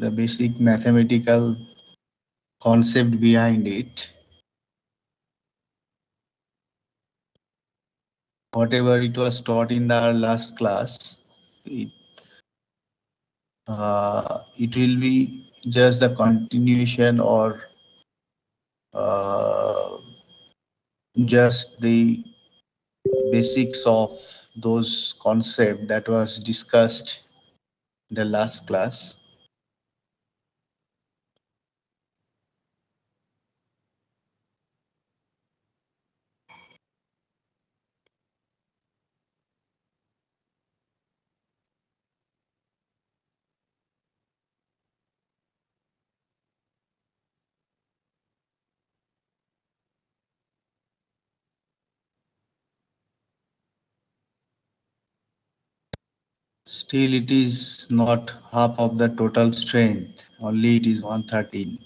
the basic mathematical concept behind it. Whatever it was taught in the last class, it, it will be just the continuation or uh, just the basics of those concept that was discussed in the last class. Still, it is not half of the total strength. Only it is 113.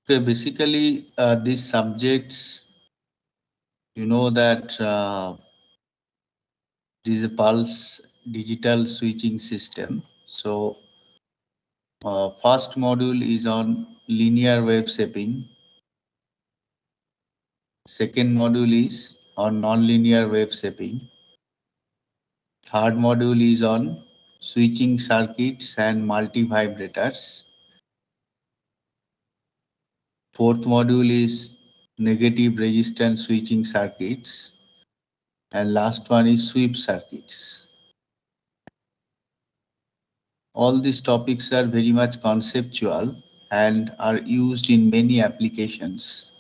Okay, basically, these subjects, you know that it is a pulse digital switching system. So, first module is on linear wave shaping. Second module is on nonlinear wave shaping. Third module is on switching circuits and multivibrators. Fourth module is negative resistance switching circuits. And last one is sweep circuits. All these topics are very much conceptual and are used in many applications.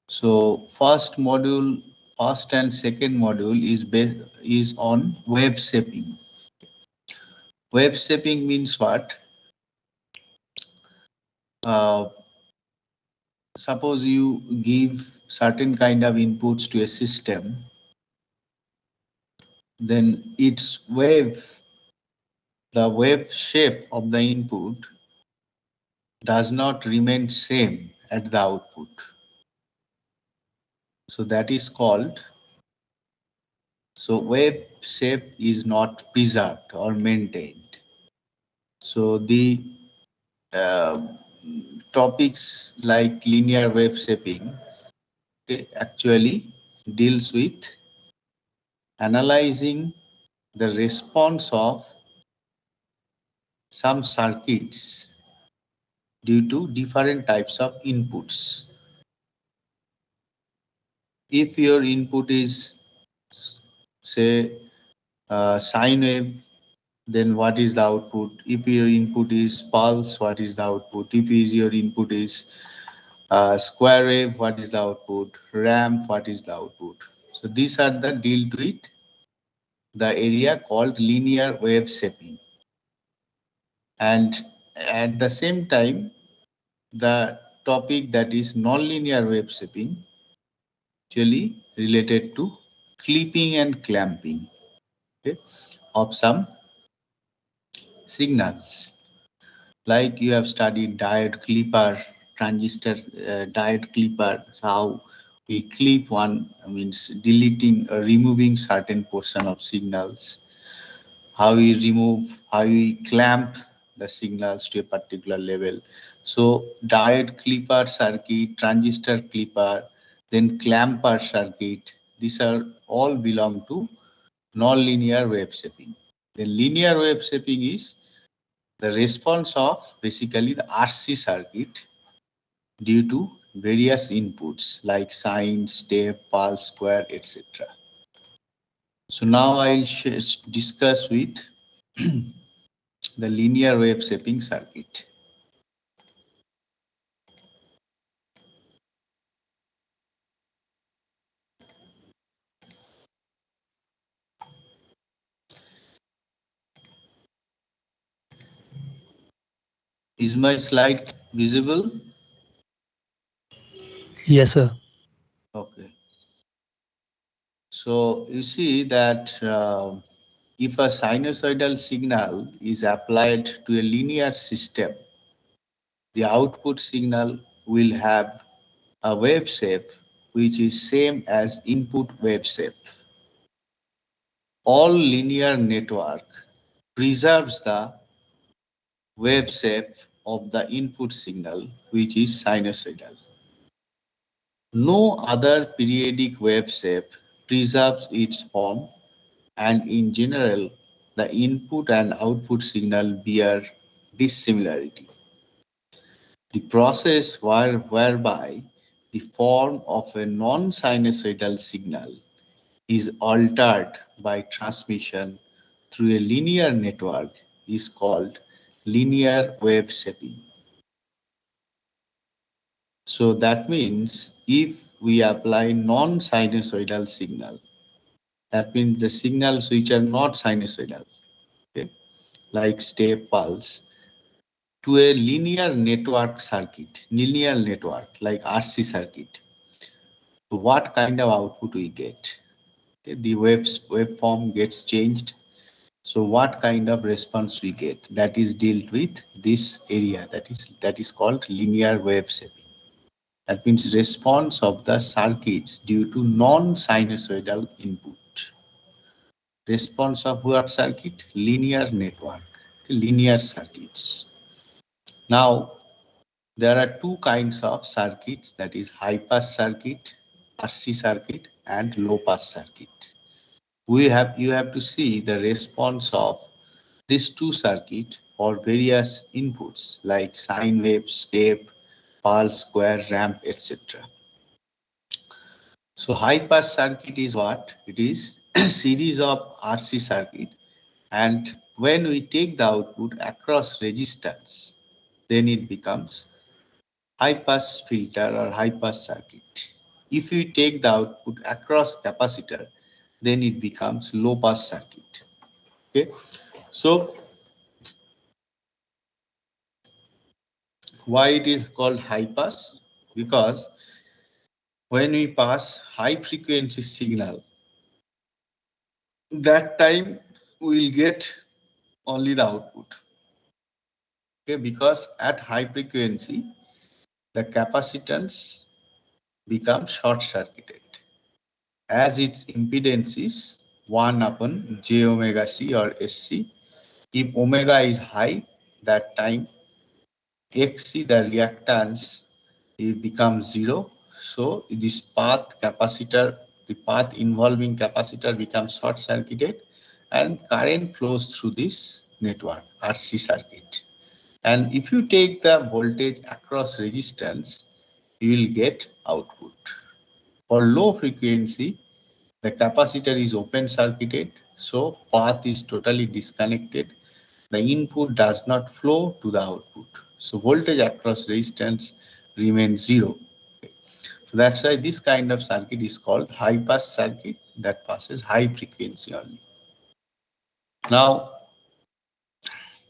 So first and second module is on wave shaping. Wave shaping means what? Uh, Suppose you give certain kind of inputs to a system, then the wave shape of the input does not remain same at the output. So that is called, so wave shape is not preserved or maintained. So the uh, topics like linear wave shaping, okay, actually deals with analyzing the response of some circuits due to different types of inputs. If your input is, say, sine wave, then what is the output? If your input is pulse, what is the output? If your input is square wave, what is the output? Ramp, what is the output? So these are the dealt with the area called linear wave shaping. And at the same time, the topic that is nonlinear wave shaping actually related to clipping and clamping, okay, of some signals. Like you have studied diode clipper, transistor diode clipper, how we clip one, means deleting or removing certain portion of signals, how we remove, how we clamp the signals to a particular level. So diode clipper circuit, transistor clipper, then clamper circuit, these are all belong to nonlinear wave shaping. The linear wave shaping is the response of basically the RC circuit due to various inputs like sine, step, pulse, square, etc. So now I'll discuss with the linear wave shaping circuit. Is my slide visible? Yes, sir. Okay. So you see that if a sinusoidal signal is applied to a linear system, the output signal will have a wave shape which is same as input wave shape. All linear network preserves the wave shape of the input signal which is sinusoidal. No other periodic wave shape preserves its form, and in general the input and output signal bear dissimilarity. The process whereby the form of a non-sinusoidal signal is altered by transmission through a linear network is called linear wave shaping. So that means if we apply non-sinusoidal signal, that means the signals which are not sinusoidal, okay, like step pulse, to a linear network circuit, linear network like RC circuit, what kind of output we get? Okay, the waveform gets changed. So what kind of response we get? That is dealt with this area, that is called linear wave shaping. That means response of the circuits due to non-sinusoidal input. Response of what circuit? Linear network, linear circuits. Now, there are two kinds of circuits, that is high pass circuit, RC circuit, and low pass circuit. You have to see the response of these two circuits for various inputs like sine wave, step, pulse, square, ramp, etc. So high pass circuit is what? It is a series of RC circuit, and when we take the output across resistance, then it becomes high pass filter or high pass circuit. If we take the output across capacitor, then it becomes low pass circuit. Okay, so why it is called high pass? Because when we pass high frequency signal, that time we will get only the output. Okay, because at high frequency the capacitance becomes short circuited as its impedance is 1 upon j omega c or sc. If omega is high, that time xc, the reactance, it becomes 0. So this path capacitor, the path involving capacitor becomes short circuited and current flows through this network RC circuit. And if you take the voltage across resistance, you will get output. For low frequency, the capacitor is open circuited, so path is totally disconnected. The input does not flow to the output. So voltage across resistance remains zero. So that's why this kind of circuit is called high pass circuit that passes high frequency only. Now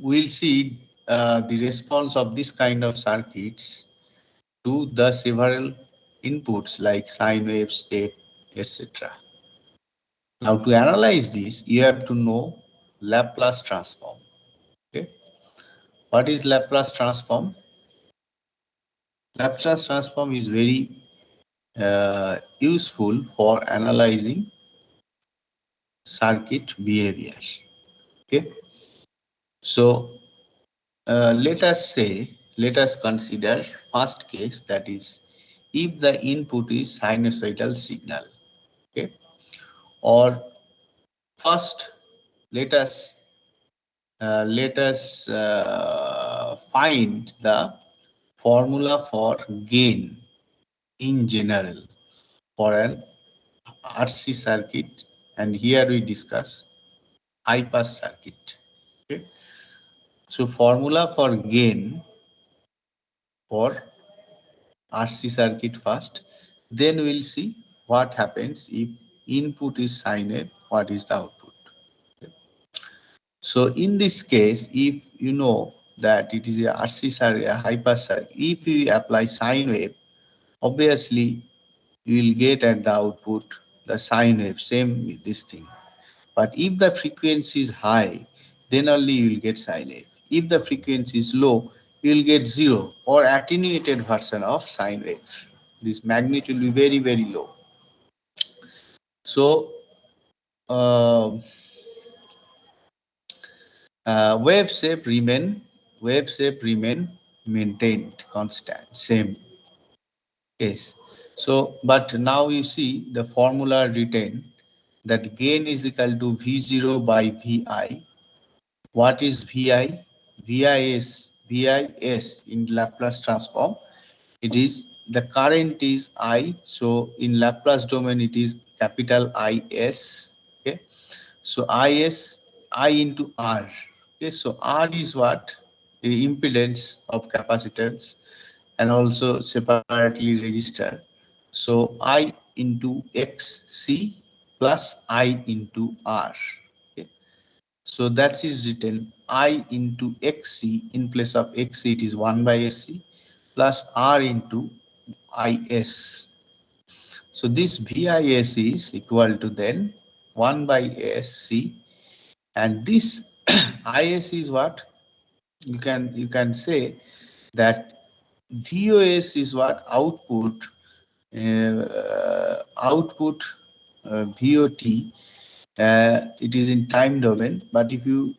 we'll see the response of this kind of circuits to the several inputs like sine wave, step, etc. Now to analyze this, you have to know Laplace transform. Okay, what is Laplace transform? Laplace transform is very useful for analyzing circuit behavior. Okay, so let us consider first case, that is if the input is sinusoidal signal. Okay, or first let us find the formula for gain in general for an RC circuit, and here we discuss high pass circuit. Okay, so formula for gain for RC circuit first, then we'll see what happens if input is sine wave, what is the output. Okay. So in this case, if you know that it is a RC circuit, a high pass circuit, if you apply sine wave, obviously you will get at the output the sine wave, same with this thing. But if the frequency is high, then only you will get sine wave. If the frequency is low, you will get zero or attenuated version of sine wave. This magnitude will be very, very low. So uh, wave shape remain maintained constant, same. Yes. So but now you see the formula written that gain is equal to V0 by Vi. What is Vi? VIS in Laplace transform. It is the current is I. So in Laplace domain it is capital IS. Okay. So I into R. Okay. So R is what? The impedance of capacitance and also separately register. So I into XC plus I into R. Okay. So that is written I into XC, in place of XC it is 1 by SC plus R into IS. So this VIS is equal to then 1 by SC, and this IS is what? You can say that VOS is what? Output VOT. It is in time domain, but if you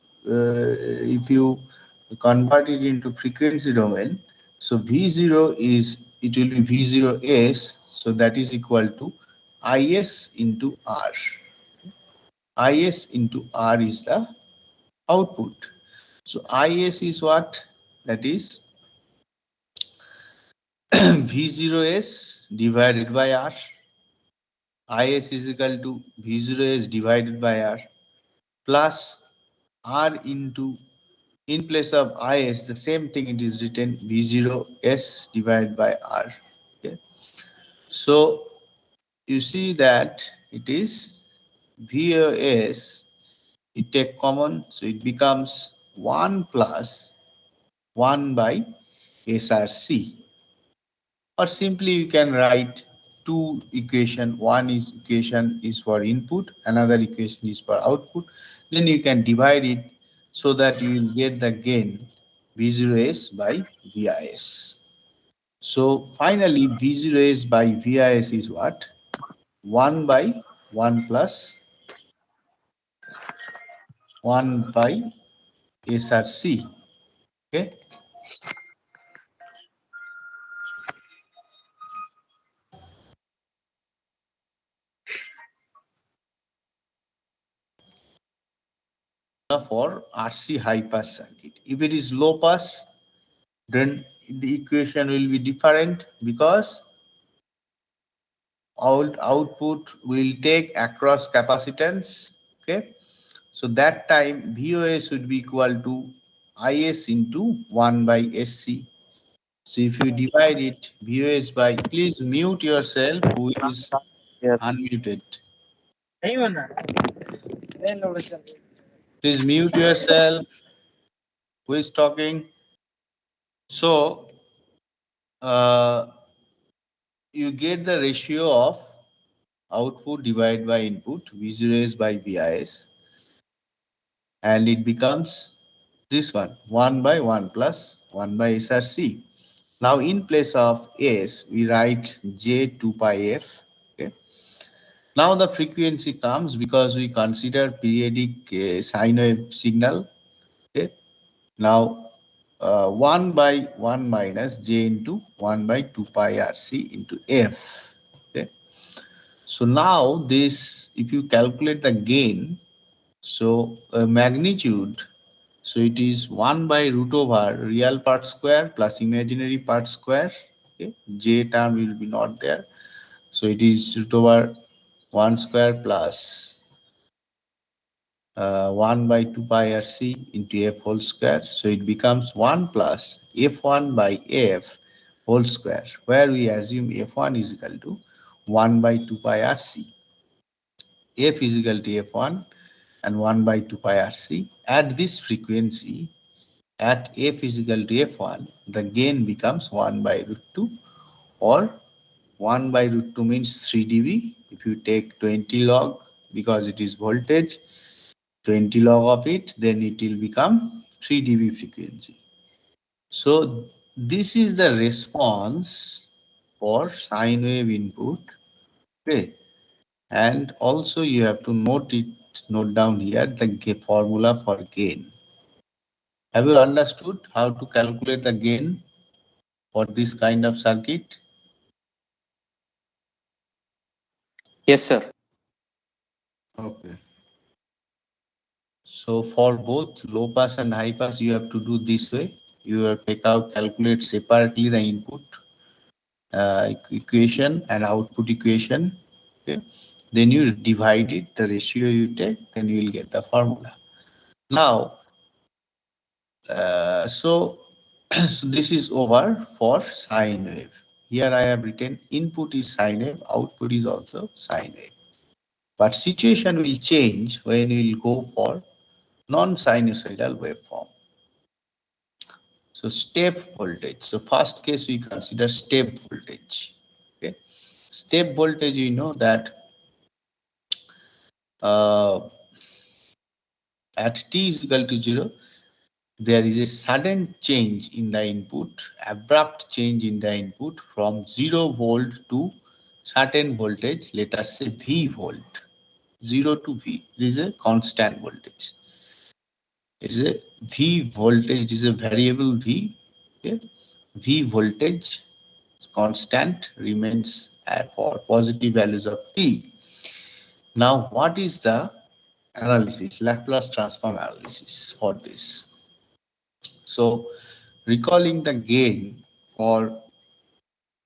convert it into frequency domain, so V0 is, it will be V0S, so that is equal to IS into R. IS into R is the output. So IS is what? That is V0S divided by R. IS is equal to V0S divided by R plus R into, in place of IS, the same thing, it is written V0S divided by R. Okay. So you see that it is VOS, it take common, so it becomes 1 plus 1 by SRC. Or simply you can write two equation, one is equation is for input, another equation is for output, then you can divide it so that you will get the gain V0S by VIS. So finally V0S by VIS is what? 1 by 1 plus 1 by SRC. Okay. For RC high pass circuit. If it is low pass, then the equation will be different, because output will take across capacitance. Okay, so that time VOS would be equal to IS into 1 by SC. So if you divide it VOS by, please mute yourself who is Yes. unmuted. Please mute yourself who is talking. So uh, you get the ratio of output divided by input, V0S by VIS, and it becomes this one 1 by 1 plus 1 by SRC. Now in place of S, we write J 2 pi F. Okay. Now the frequency comes because we consider periodic sine wave signal. Okay. Now 1 by 1 minus J into 1 by 2 pi RC into F. Okay. So now this, if you calculate the gain, so magnitude, so it is 1 by root over real part square plus imaginary part square. Okay. J term will be not there. So it is root over 1 square plus 1 by 2 pi RC into F whole square. So it becomes 1 plus F1 by F whole square, where we assume F1 is equal to 1 by 2 pi RC. F is equal to F1 and 1 by 2 pi RC. At this frequency, at F is equal to F1, the gain becomes 1 by root 2, or 1 by root 2 means 3 dB. If you take 20 log, because it is voltage, 20 log of it, then it will become 3 dB frequency. So this is the response for sine wave input. Okay. And also you have to note down here the formula for gain. Have you understood how to calculate the gain for this kind of circuit? Yes, sir. Okay. So for both low pass and high pass, you have to do this way. You have take out, calculate separately the input equation and output equation. Okay. Then you divide it, the ratio you take, then you will get the formula. Now, so, so this is over for sine wave. Here I have written input is sine wave, output is also sine wave. But situation will change when we will go for non-sinusoidal waveform. So step voltage. So first case we consider step voltage. Okay. Step voltage, you know that uh, at t is equal to 0, there is a sudden change in the input, abrupt change in the input from 0 volt to certain voltage, let us say V volt, 0 to V. It is a constant voltage. It is a V voltage, it is a variable V. Okay. V voltage is constant, remains for positive values of t. Now, what is the analysis, Laplace transform analysis for this? So, recalling the gain for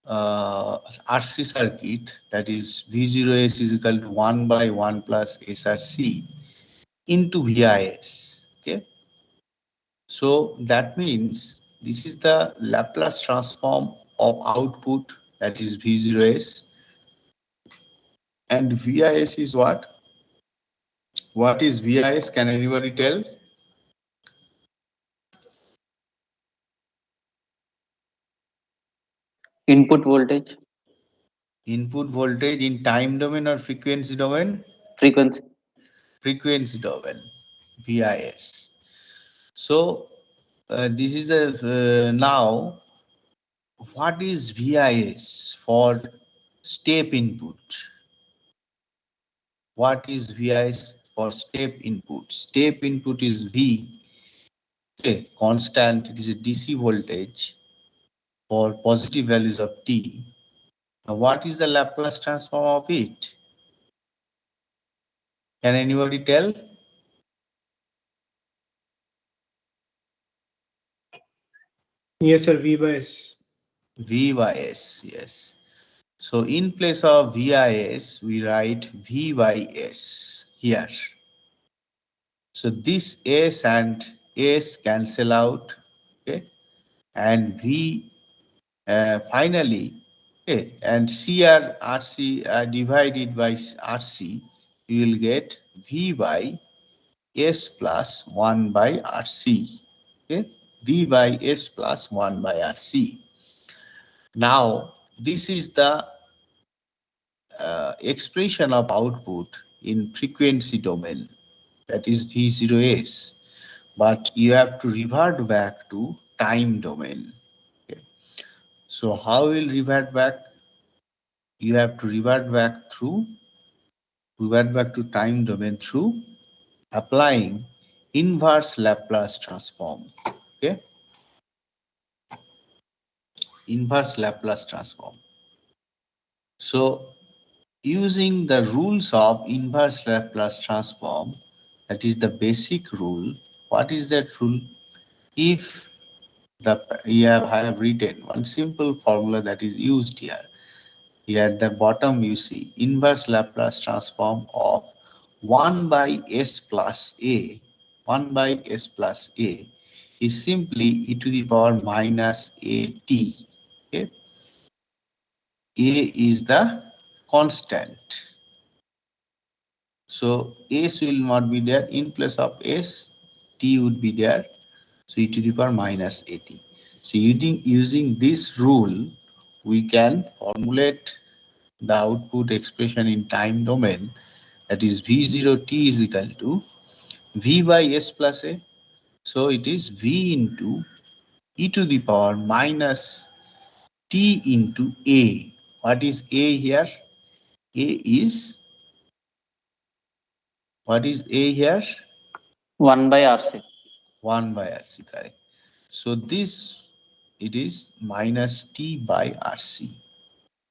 RC circuit, that is V0S is equal to 1 by 1 plus SRC into VIS. Okay. So that means this is the Laplace transform of output, that is V0S, and VIS is what? What is VIS? Can anybody tell? Input voltage, Input voltage in time domain or frequency domain? frequency. Frequency domain, VIS. So this is the now what is VIS for step input? What is VIS for step input? Step input is V, okay, constant. It is a DC voltage for positive values of t. Now, what is the Laplace transform of it? Can anybody tell? Yes, sir. V by S. V by S, yes. So in place of VIS, we write VYS here. So this S and S cancel out, okay, and V finally, okay, and CR divided by RC, you will get V by S plus 1 by RC. Okay, V by S plus 1 by RC. Now, this is the expression of output in frequency domain, that is V0S, but you have to revert back to time domain. Okay. So how will revert back? You have to revert back to time domain through applying inverse Laplace transform. Okay, inverse Laplace transform. So using the rules of inverse Laplace transform, that is the basic rule. What is that rule? If I have written one simple formula that is used here. Here at the bottom you see inverse Laplace transform of 1 by s plus a. 1 by s plus a is simply e to the power minus a t. Okay? A is the constant. So s will not be there. In place of s, t would be there. So e to the power minus at. So using this rule, we can formulate the output expression in time domain, that is V0t is equal to V by S plus A. So it is V into e to the power minus t into A. What is A here? A is, what is A here? 1 by RC. 1 by RC, correct. So this, it is minus t by RC.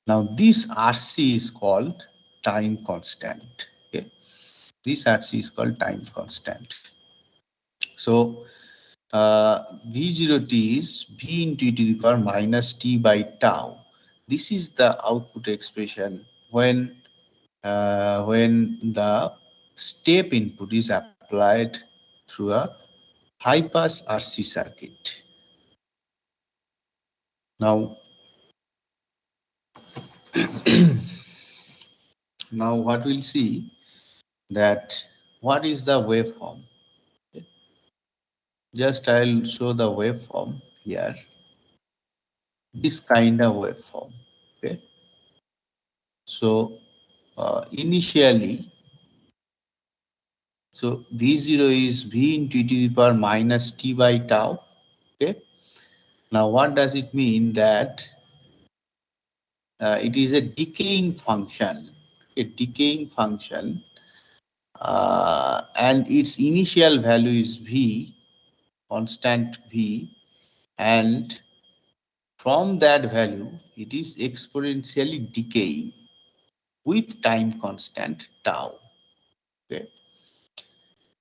Now this RC is called time constant. Okay, this RC is called time constant. So V0t is V into e to the power minus t by tau. This is the output expression when the step input is applied through a high pass RC circuit. Now, now what we'll see, that what is the waveform? Just I'll show the waveform here. This kind of waveform. Okay. So initially, so V0 is V into e to the power minus t by tau. Okay. Now what does it mean? That it is a decaying function. A decaying function, and its initial value is V, constant V, and from that value it is exponentially decaying with time constant tau. Okay.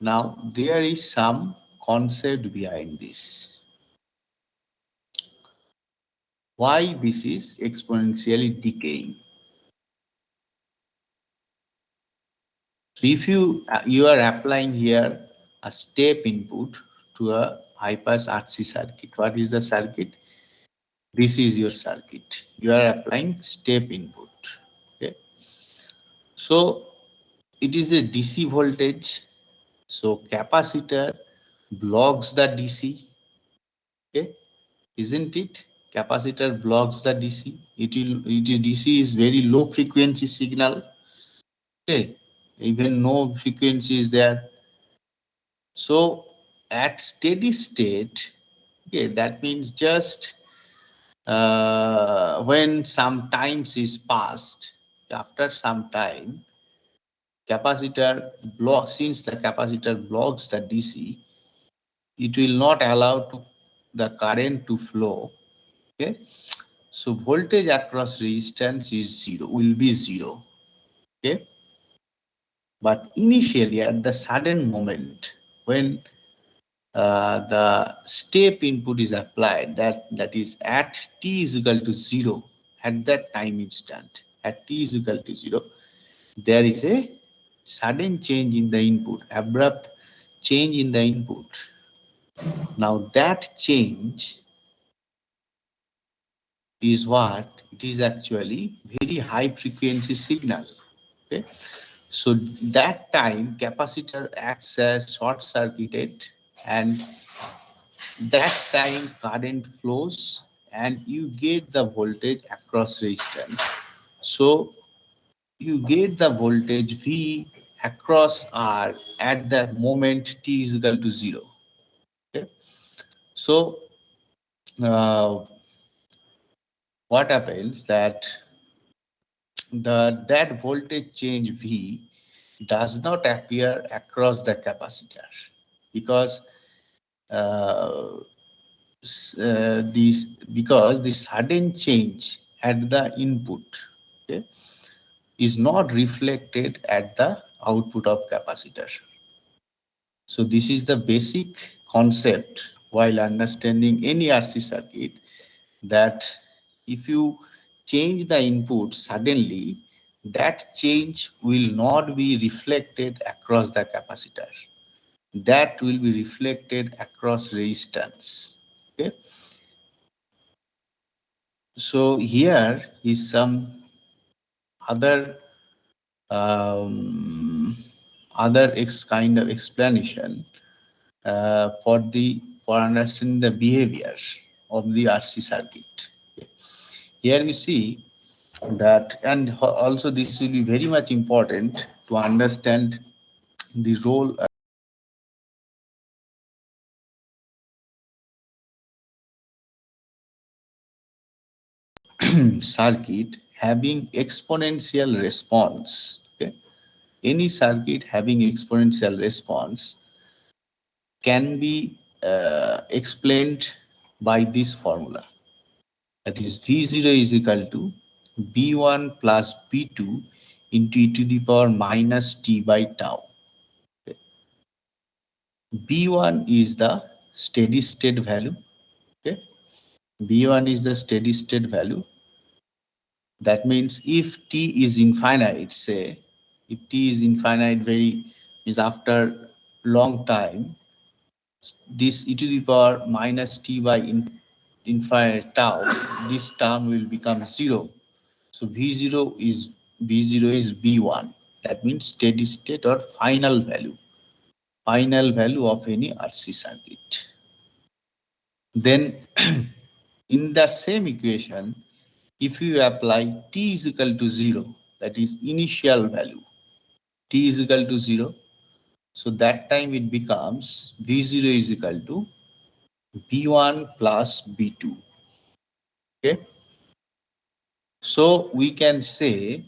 Now there is some concept behind this. Why this is exponentially decaying? So if you are applying here a step input to a high pass RC circuit, what is the circuit? This is your circuit. You are applying step input. Okay. So it is a DC voltage. So capacitor blocks the DC. Okay, isn't it? Capacitor blocks the DC. DC is very low frequency signal. Okay, even no frequency is there. So at steady state, okay, that means just when some times is passed, after some time, capacitor blocks, since the capacitor blocks the DC, it will not allow the current to flow. Okay, so voltage across resistance is zero, will be zero. Okay, but initially at the sudden moment when the step input is applied, that is at t is equal to 0, at that time instant, at t is equal to 0, there is a sudden change in the input, abrupt change in the input. Now that change is what it is actually very high frequency signal. Okay, so that time capacitor acts as short circuited, and that time current flows and you get the voltage across resistance. So you get the voltage V across R at the moment t is equal to 0. Okay, so uh, what happens that that voltage change V does not appear across the capacitor, because uh, this because the sudden change at the input, okay, is not reflected at the output of capacitor. So this is the basic concept while understanding any RC circuit, that if you change the input suddenly, that change will not be reflected across the capacitor. That will be reflected across resistance. Okay. So here is some other um, kind of explanation for understanding the behavior of the RC circuit. Okay. Here we see that, and also this will be very much important to understand the role circuit having exponential response. Okay, any circuit having exponential response can be explained by this formula, that is v0 is equal to b1 plus b2 into e to the power minus t by tau. Okay. b1 is the steady state value. Okay, b1 is the steady state value. That means if t is infinite, say if t is infinite, very means after long time, this e to the power minus t by infinite tau, this term will become 0. So v0 is b1. That means steady state or final value of any RC circuit. Then in that same equation, if you apply t is equal to 0, that is initial value, t is equal to 0, so that time it becomes v0 is equal to b1 plus b2. Okay, so we can say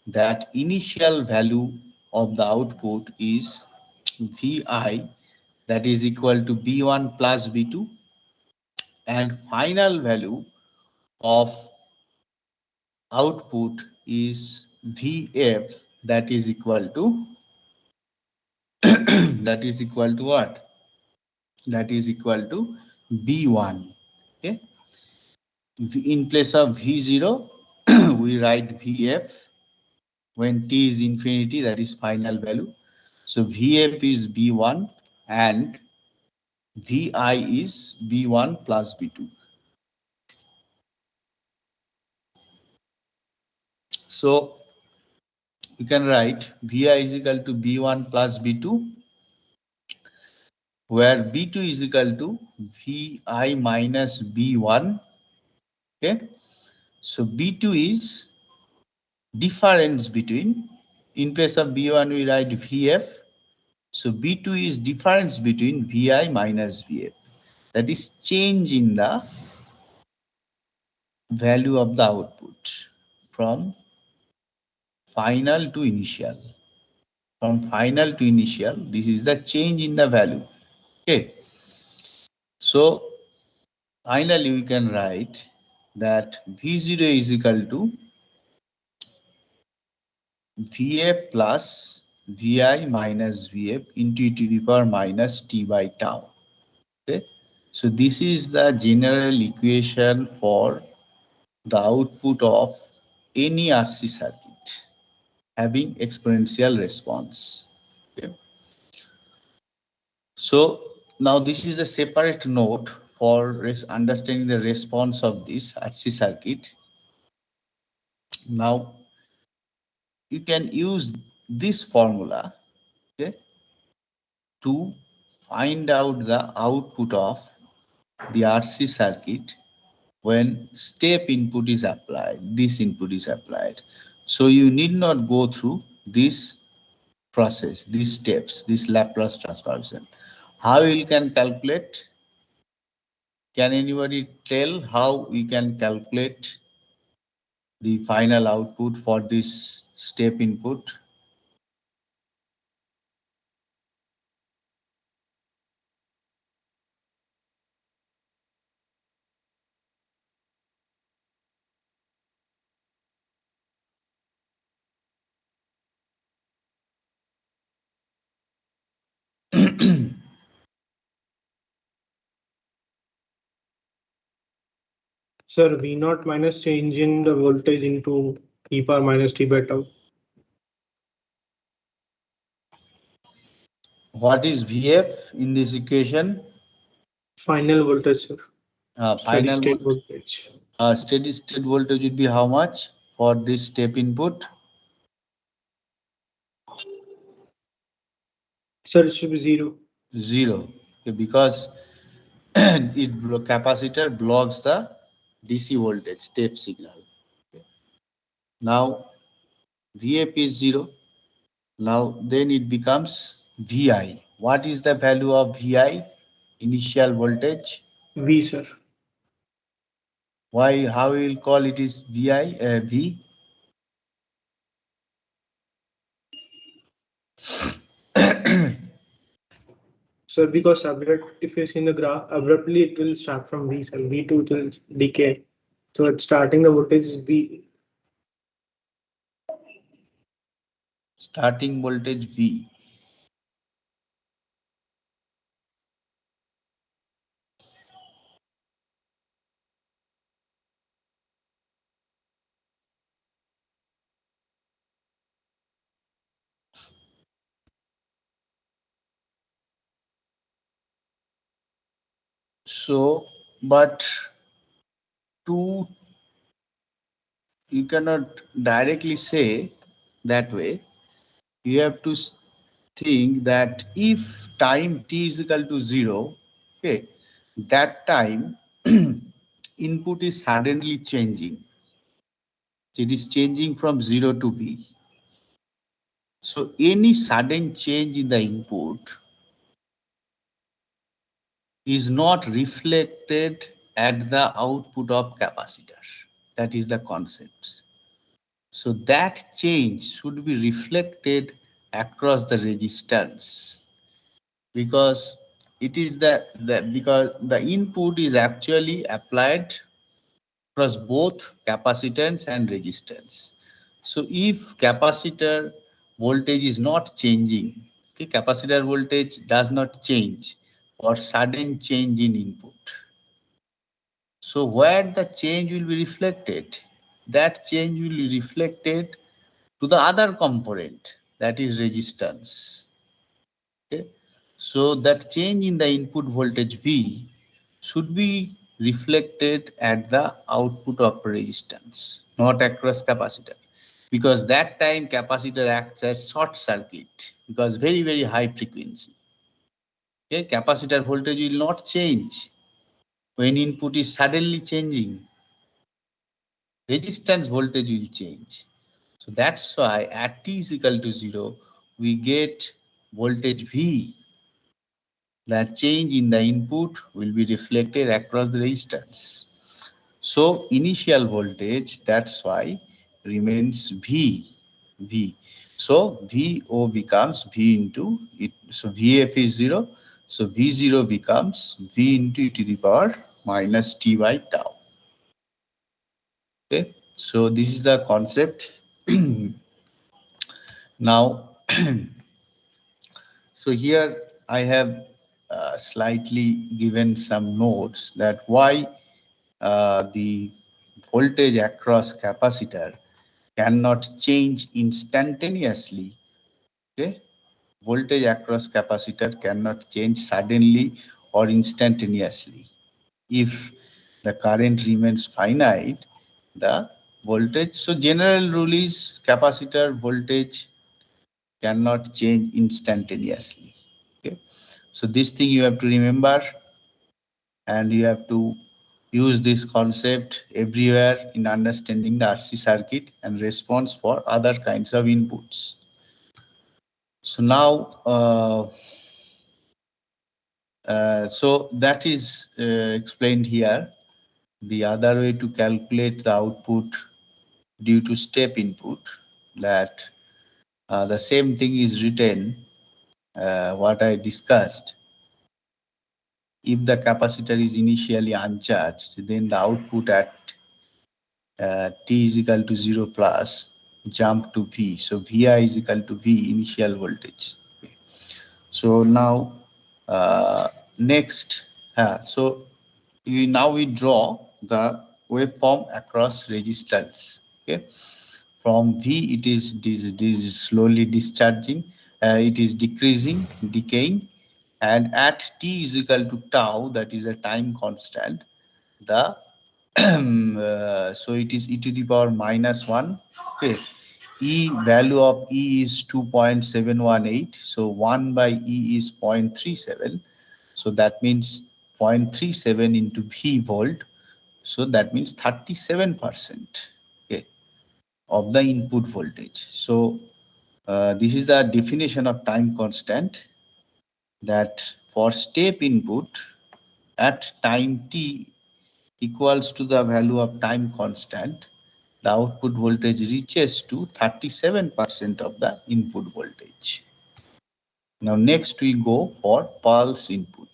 that initial value of the output is vi, that is equal to b1 plus b2, and final value of output is vf, that is equal to that is equal to what? That is equal to b1. Okay, in place of v0 we write vf when t is infinity, that is final value. So vf is b1 and vi is b1 plus b2. So you can write vi is equal to b1 plus b2, where b2 is equal to vi minus b1. Okay, so b2 is difference between, in place of b1 we write vf, so b2 is difference between vi minus vf, that is change in the value of the output from final to initial. From final to initial, this is the change in the value. Okay, so finally we can write that v0 is equal to vf plus vi minus vf into e to the power minus t by tau. Okay, so this is the general equation for the output of any RC circuit having exponential response. Okay. So now this is a separate note for understanding the response of this RC circuit. Now you can use this formula, okay, to find out the output of the RC circuit when step input is applied, this input is applied. So you need not go through this process, these steps, this Laplace transformation. How you can calculate? Can anybody tell how we can calculate the final output for this step input? Sir, V naught minus change in the voltage into e power minus t by tau. What is VF in this equation? Final voltage, sir. Steady Final state volt, voltage. steady state voltage would be how much for this step input? Sir, it should be zero. Zero. Okay, because capacitor blocks the DC voltage step signal. Okay. Now VF is zero. Now then it becomes VI. What is the value of VI? Initial voltage. V, sir. Why? How we will call it is VI V? Sir, because if you see in the graph, abruptly it will start from V, sir. V2 it will decay. So it's starting the voltage is V. Starting voltage V. So, but to you cannot directly say that way. You have to think that if time t is equal to 0, okay, that time input is suddenly changing. It is changing from 0 to V. So any sudden change in the input is not reflected at the output of capacitor. That is the concept. So that change should be reflected across the resistance, because it is because the input is actually applied across both capacitance and resistance. So if capacitor voltage is not changing, okay, capacitor voltage does not change or sudden change in input. So where the change will be reflected, that change will be reflected to the other component, that is resistance. Okay. So that change in the input voltage V should be reflected at the output of resistance, not across capacitor, because that time capacitor acts as short circuit because very high frequency. Okay. Capacitor voltage will not change when input is suddenly changing. Resistance voltage will change. So that's why at t is equal to 0, we get voltage V. The change in the input will be reflected across the resistance. So initial voltage, that's why remains V. So VO becomes V into it. So VF is 0. So V0 becomes V into e to the power minus t by tau. Okay. So this is the concept. Now, so here I have slightly given some notes that why the voltage across capacitor cannot change instantaneously. Okay, voltage across capacitor cannot change suddenly or instantaneously. If the current remains finite, the voltage, so general rule is capacitor voltage cannot change instantaneously. Okay, so this thing you have to remember, and you have to use this concept everywhere in understanding the RC circuit and response for other kinds of inputs. So now so that is explained here. The other way to calculate the output due to step input, that the same thing is written, what I discussed. If the capacitor is initially uncharged, then the output at t is equal to 0 plus jump to V. So Vi is equal to V initial voltage. Okay. So now next, so we draw the waveform across resistance. Okay, from V it is slowly discharging, it is decreasing, decaying, and at t is equal to tau, that is a time constant, the so it is e to the power minus 1. Okay, value of E is 2.718, so 1 by E is 0.37, so that means 0.37 into V volt, so that means 37%, okay, of the input voltage. So this is the definition of time constant, that for step input at time t equals to the value of time constant, the output voltage reaches to 37% of the input voltage. Now next we go for pulse input.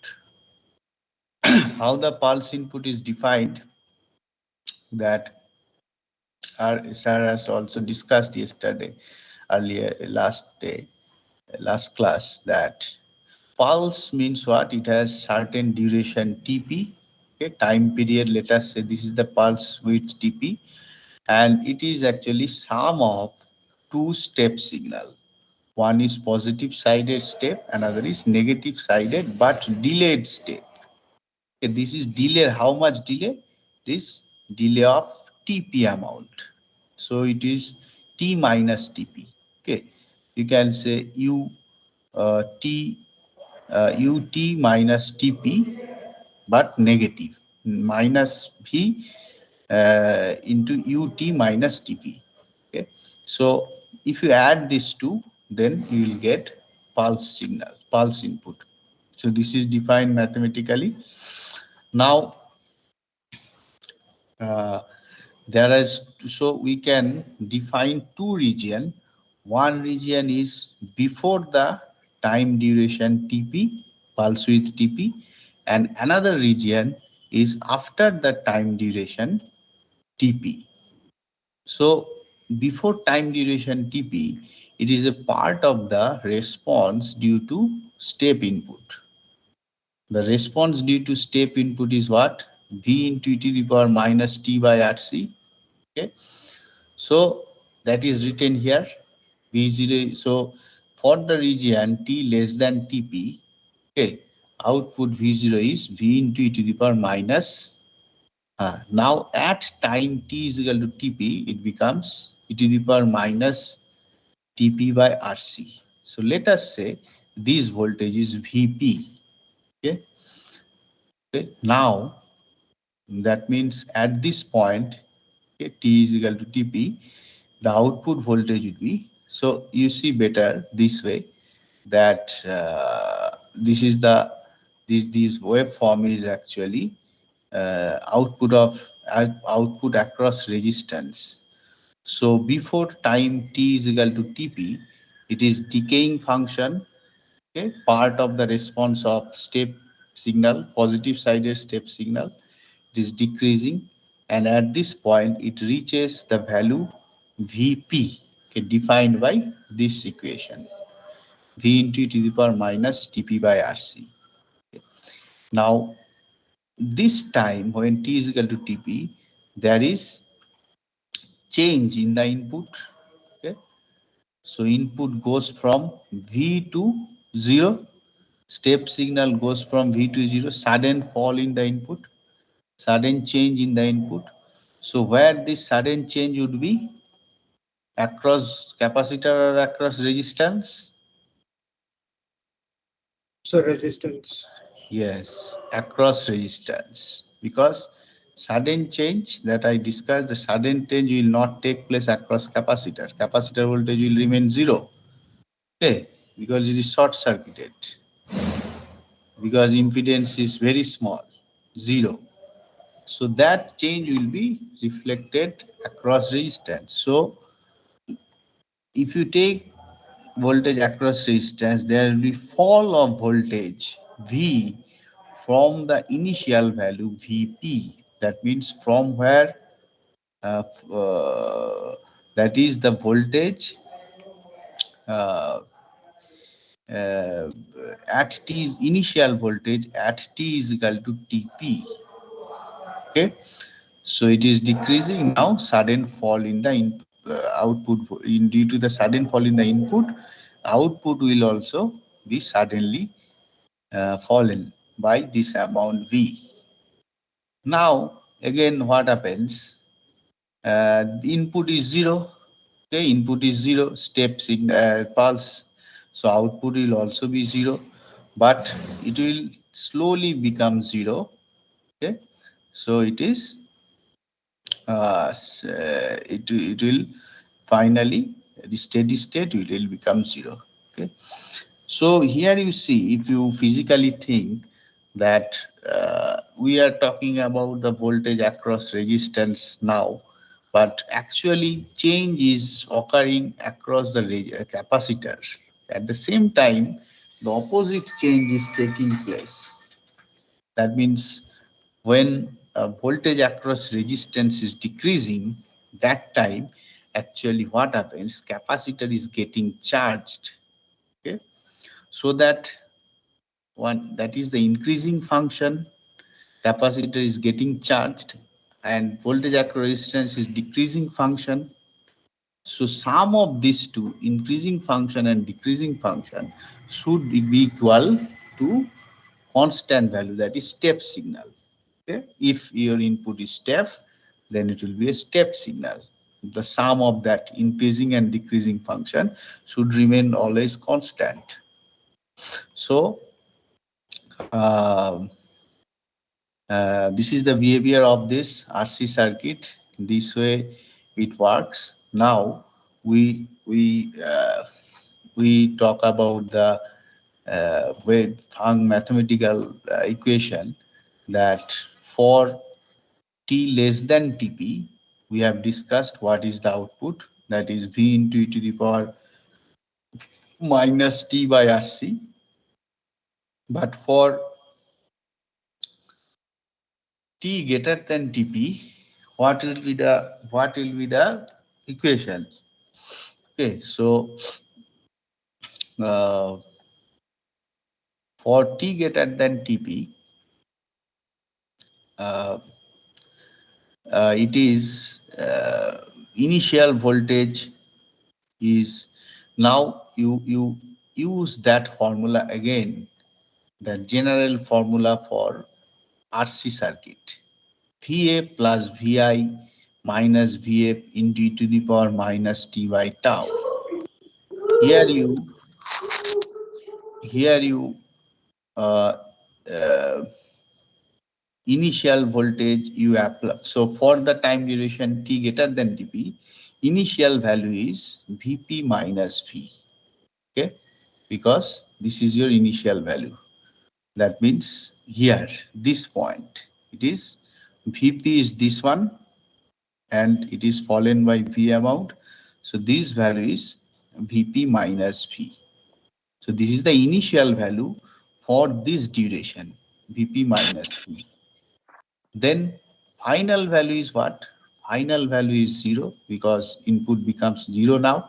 How the pulse input is defined, that our sir has also discussed yesterday, earlier last day, last class, that pulse means what? It has certain duration TP, okay, time period. Let us say this is the pulse width TP, and it is actually sum of two step signal. One is positive sided step, another is negative sided but delayed step. Okay, this is delay. How much delay? This delay of TP amount. So it is T minus TP. Okay, you can say UT minus TP, but negative, minus V into UT minus TP. Okay, so if you add these two, then you will get pulse signal, pulse input. So this is defined mathematically. Now there is, so we can define two region. One region is before the time duration TP, pulse width TP, and another region is after the time duration TP. So before time duration TP, it is a part of the response due to step input. The response due to step input is what? V into e to the power minus t by RC. Okay, so that is written here, V0. So for the region T less than TP, okay, output V0 is V into e to the power minus. Now at time T is equal to TP, it becomes e to the power minus TP by RC. So let us say this voltage is VP. Okay, okay. Now that means at this point, okay, T is equal to TP, the output voltage will be, so you see better this way, that this is the this waveform is actually output across resistance. So before time T is equal to TP, it is decaying function, okay, part of the response of step signal, positive sided step signal. It is decreasing, and at this point it reaches the value Vp, okay, defined by this equation, V into e to the power minus Tp by Rc. Okay. Now this time when T is equal to Tp, there is change in the input. Okay, so input goes from V to 0, step signal goes from V to 0, sudden fall in the input, sudden change in the input. So where this sudden change would be? Across capacitor or across resistance? So resistance. Yes, across resistance. Because sudden change that I discussed, the sudden change will not take place across capacitor. Capacitor voltage will remain zero. Okay, because it is short circuited. Because impedance is very small, zero. So that change will be reflected across resistance. So if you take voltage across resistance, there will be fall of voltage V from the initial value Vp. That means from where uh, uh, that is the voltage uh, uh, at T's initial voltage at T is equal to Tp. Okay, so it is decreasing now. Sudden fall in the output due to the sudden fall in the input, output will also be suddenly fallen by this amount V. Now again what happens? The input is zero. Okay, input is zero, step signal pulse. So output will also be zero, but it will slowly become zero. Okay, so it is it will finally the steady state will become zero. Okay, so here you see, if you physically think that we are talking about the voltage across resistance now, but actually change is occurring across the capacitor. At the same time, the opposite change is taking place. That means when voltage across resistance is decreasing, that time actually what happens? Capacitor is getting charged. Okay, so that one, that is the increasing function, capacitor is getting charged, and voltage across resistance is decreasing function. So sum of these two, increasing function and decreasing function, should be equal to constant value, that is step signal. Okay, if your input is step, then it will be a step signal. The sum of that increasing and decreasing function should remain always constant. So uh, this is the behavior of this RC circuit. This way it works. Now we talk about the wave Fang mathematical equation, that for t less than Tp, we have discussed what is the output, that is V into e to the power minus T by RC. But for T greater than Tp, what will be the equation? Okay, so uh, for T greater than Tp, uh, it is initial voltage is, now you use that formula again, the general formula for RC circuit, Va plus Vi minus Vf into e to the power minus T by tau. Here you uh, uh, initial voltage you apply. So for the time duration t greater than Tp, initial value is Vp minus V. Okay, because this is your initial value. That means here, this point, it is Vp is this one, and it is fallen by V amount. So this value is Vp minus V. So this is the initial value for this duration, Vp minus V. Then final value is what? Final value is zero, because input becomes zero now.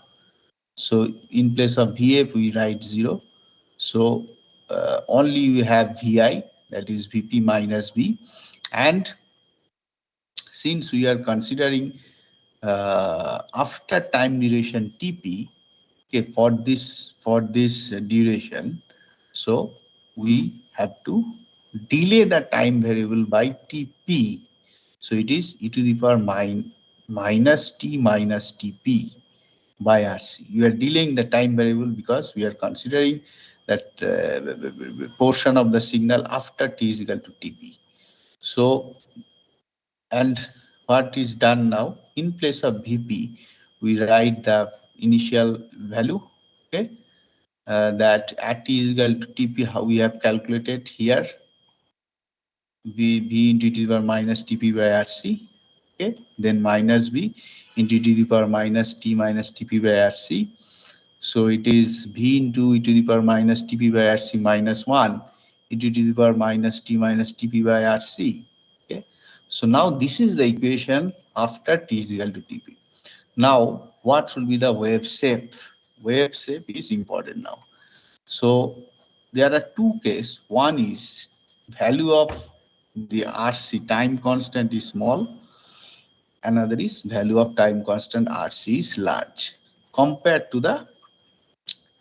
So in place of Vf, we write zero. So only we have Vi, that is Vp minus V, and since we are considering after time duration TP, okay, for this duration, so we have to delay the time variable by TP. So it is e to the power minus t minus TP by RC. We are delaying the time variable because we are considering that portion of the signal after t is equal to TP. So, and what is done now, in place of VP, we write the initial value, okay, that at t is equal to TP, how we have calculated here, V into e to the power minus TP by RC, okay, then minus B into e to the power minus T minus TP by RC. So it is V into e to the power minus TP by RC minus 1 into e to the power minus T minus TP by RC. Okay. So now this is the equation after T is equal to TP. Now what will be the wave shape? Wave shape is important now. So there are two cases. One is value of the RC time constant is small. Another is value of time constant RC is large compared to the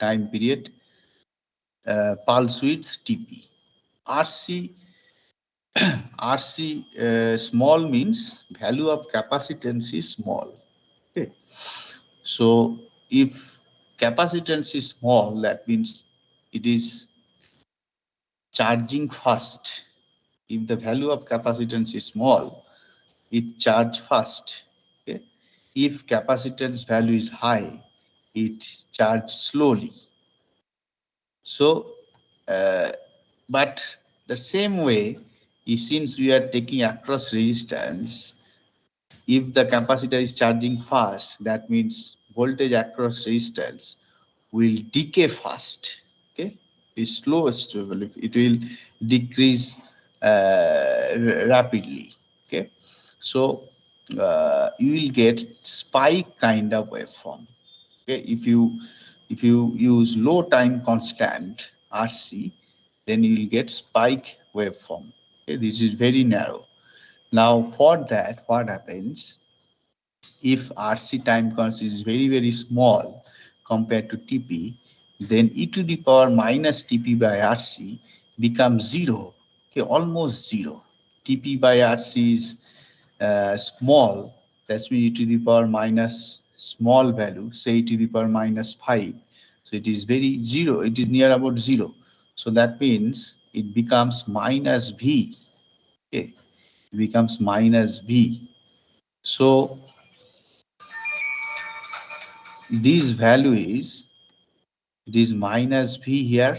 time period pulse width TP. RC RC small means value of capacitance is small. Okay. So if capacitance is small, that means it is charging fast. If the value of capacitance is small, it charge fast. Okay. If capacitance value is high, it charge slowly. So, but the same way, since we are taking across resistance, if the capacitor is charging fast, that means voltage across resistance will decay fast. Okay, it's slow stable. If it will decrease rapidly. Okay, so you will get spike kind of waveform. Okay, if you use low time constant RC, then you will get spike waveform. Okay, this is very narrow. Now for that, what happens if RC time constant is very small compared to TP, then e to the power minus TP by RC becomes zero. Okay, almost zero. TP by RC is small, that's means e to the power minus small value, say e to the power minus 5. So it is very zero, it is near about zero. So that means it becomes minus V. Okay, it becomes minus V. So this value is, it is minus V here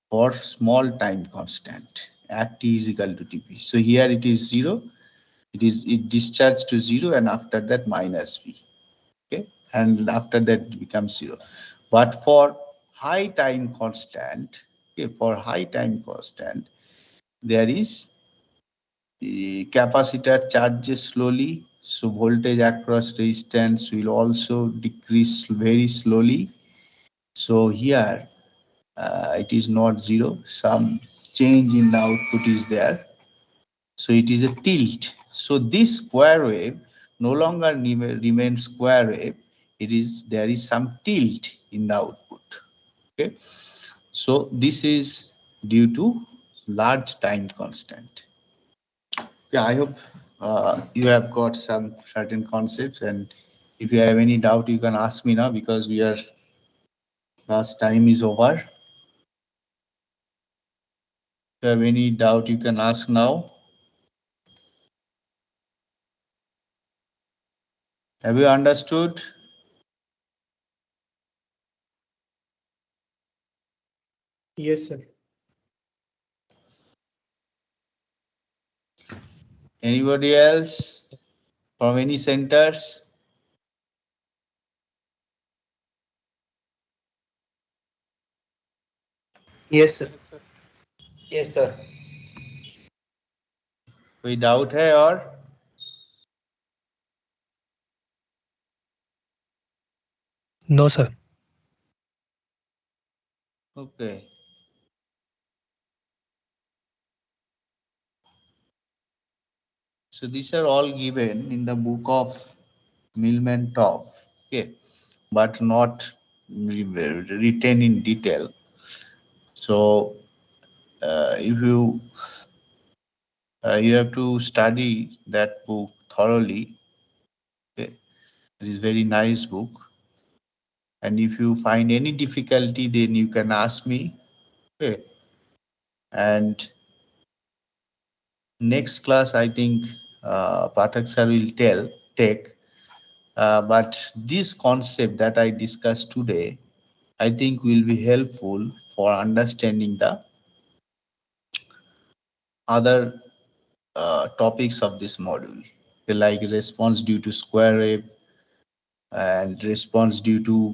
for small time constant at t is equal to TP. So here it is zero, it discharges to zero, and after that minus V. Okay, and after that it becomes zero. But for high time constant, okay, for high time constant, there is the capacitor charges slowly, so voltage across resistance will also decrease very slowly. So here it is not zero, some change in the output is there, so it is a tilt. So this square wave no longer remains square wave, it is, there is some tilt in the output. Okay, so this is due to large time constant. Yeah, I hope you have got some certain concepts, and if you have any doubt you can ask me now, because we are, last time is over. If you have any doubt you can ask now. Have you understood? Yes, sir. Anybody else from any centers? Yes, sir. Yes, sir. कोई doubt है और? No, sir. Okay. So these are all given in the book of Millman Top, okay, but not written in detail. So if you have to study that book thoroughly. Okay, it is very nice book. And if you find any difficulty, then you can ask me. Okay, and next class, I think Pathak sir will take. But this concept that I discussed today, I think will be helpful for understanding the other topics of this module, like response due to square wave and response due to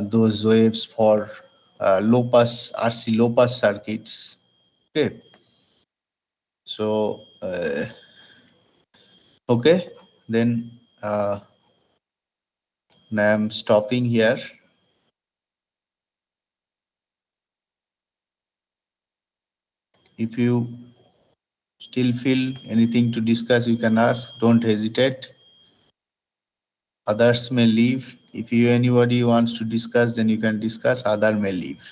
those waves for low pass RC low pass circuits. Okay, so okay, then I'm stopping here. If you still feel anything to discuss, you can ask. Don't hesitate. Others may leave. If you anybody wants to discuss, then you can discuss. Other may leave.